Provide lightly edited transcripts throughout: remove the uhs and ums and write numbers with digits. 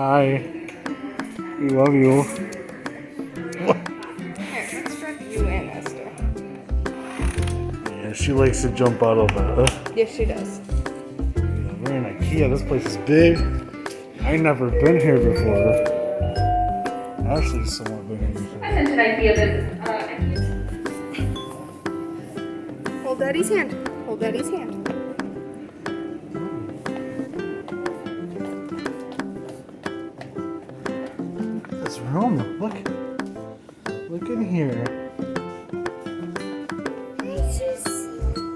Hi. We love you. Here, let's strap you in, Esther. Yeah, she likes to jump out of it. Yes, she does. Yeah, we're in Ikea. This place is big. I've never been here before. Ashley's somewhat been here before. I mentioned Ikea, but Hold Daddy's hand. Hold Daddy's hand. This room, look in here.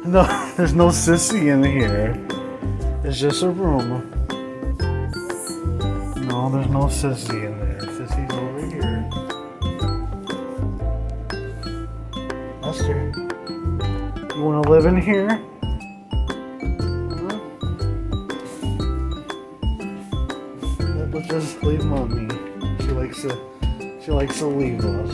No, there's no sissy in here. It's just a room. No, there's no sissy in there. Sissy's over here. Esther, you want to live in here? Huh? Yeah, but just leave mommy. She likes to leave us.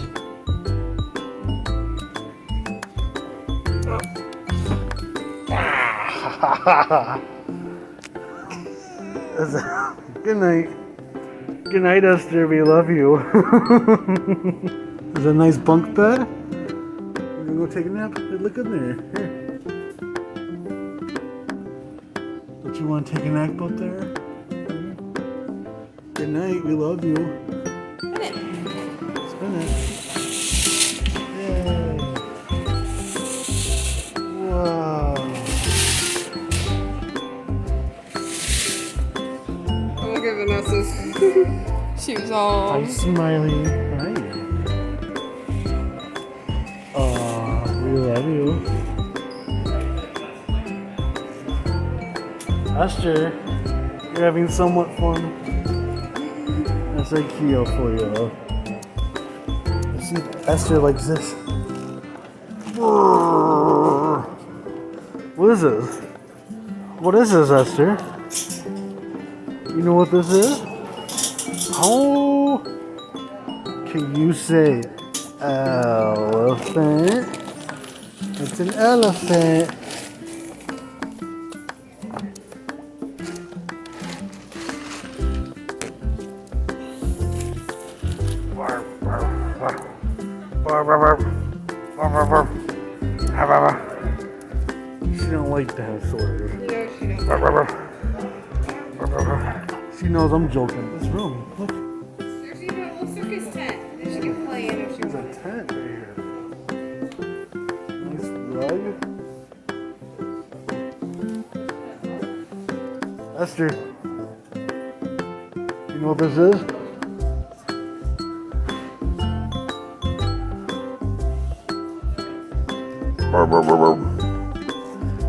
Good night. Good night, Esther. We love you. There's a nice bunk bed. You gonna go take a nap? Hey, look in there. Here. Don't you want to take a nap up there? Good night. We love you. Spin it. Yay. Wow. Look at Vanessa's shoes all. Hi, Smiley. Hi. We love you. Esther, you're having somewhat fun. That's Ikea for you. See, Esther likes this. What is this? What is this, Esther? You know what this is? How can you say elephant? It's an elephant. She don't like dinosaurs. No, she doesn't. She knows I'm joking. This room, look. There's even a little circus tent that she can play in if she There's a wants. tent right here. Nice rug. Esther, you know what this is?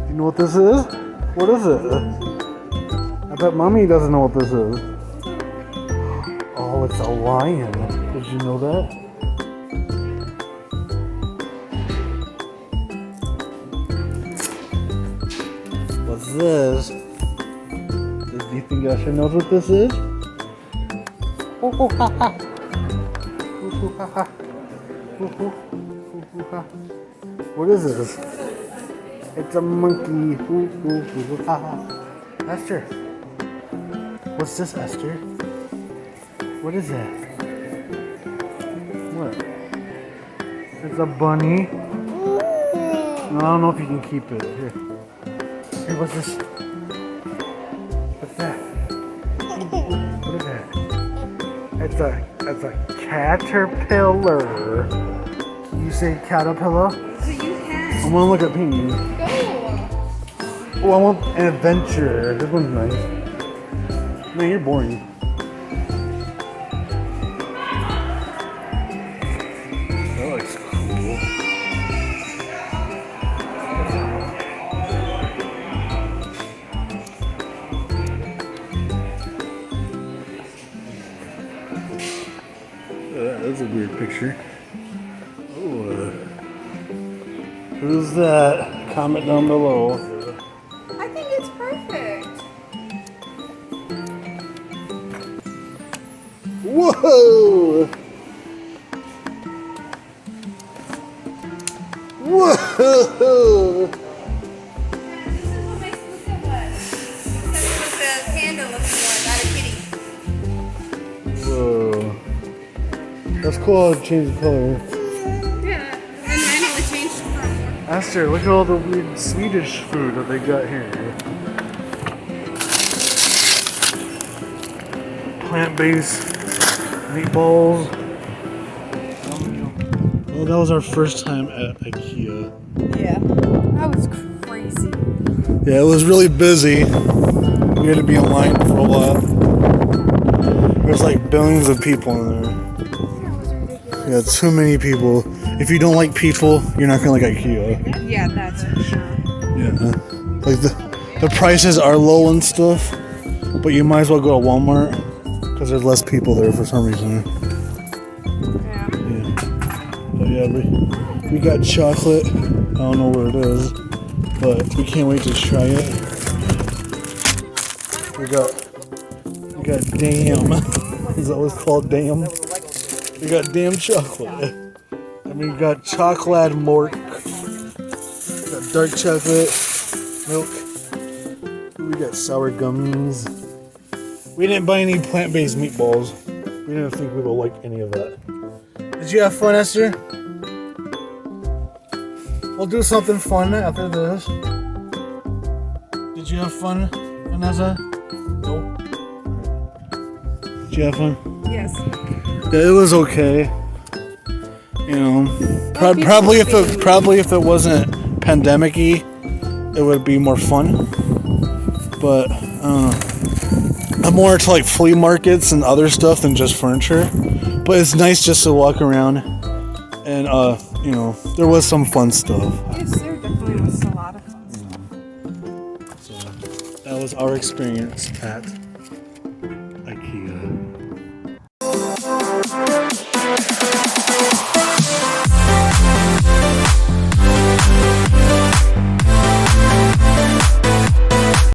You know what this is? What is it? I bet mommy doesn't know what this is. Oh, it's a lion. Did you know that? What's this? Do you think Asher knows what this is? Ooh, ooh, ha, ha. Ooh, ooh, ha, ha. Ooh, ooh. Ooh, ooh, ha. What is this? It's a monkey. Ooh, ooh, ooh, ha, ha. Esther. What's this, Esther? What is that? What? It's a bunny. No, I don't know if you can keep it. Here. Here, what's this? What's that? What is that? It's a caterpillar. Can you say caterpillar? So you can. I want to look at Pink. Go. Oh, I want an adventure. This one's nice. Man, you're boring. That looks cool. That's a weird picture. Oh, who's that? Comment down below. I think it's perfect. Whoa! Whoa! This is what makes it look so good. Except with the panda looking one, not a kitty. cool how it changed color. Yeah, and mine only changed from Esther, look at all the weird Swedish food that they got here. Plant-based meatballs. Well, that was our first time at Ikea. Yeah, that was crazy. Yeah, it was really busy. We had to be in line for a while. There's like billions of people in there. That was ridiculous. Yeah, too many people. If you don't like people, you're not gonna like IKEA. Yeah, that's for sure. Yeah. Like the prices are low and stuff, but you might as well go to Walmart because there's less people there for some reason. Yeah. But yeah, we got chocolate. I don't know where it is, but we can't wait to try it. We got damn. Is that what's called damn? We got damn chocolate. And we got chocolate milk. Got dark chocolate, milk. We got sour gummies. We didn't buy any plant-based meatballs. We didn't think we would like any of that. Did you have fun, Esther? We'll do something fun after this. Did you have fun, Vanessa? No. Did you have fun? Yes. Yeah, it was okay. You know, probably if it wasn't pandemic-y, it would be more fun. But I'm more into like flea markets and other stuff than just furniture. But it's nice just to walk around, and you know, there was some fun stuff. Yes, there definitely was a lot of fun stuff. So that was our experience at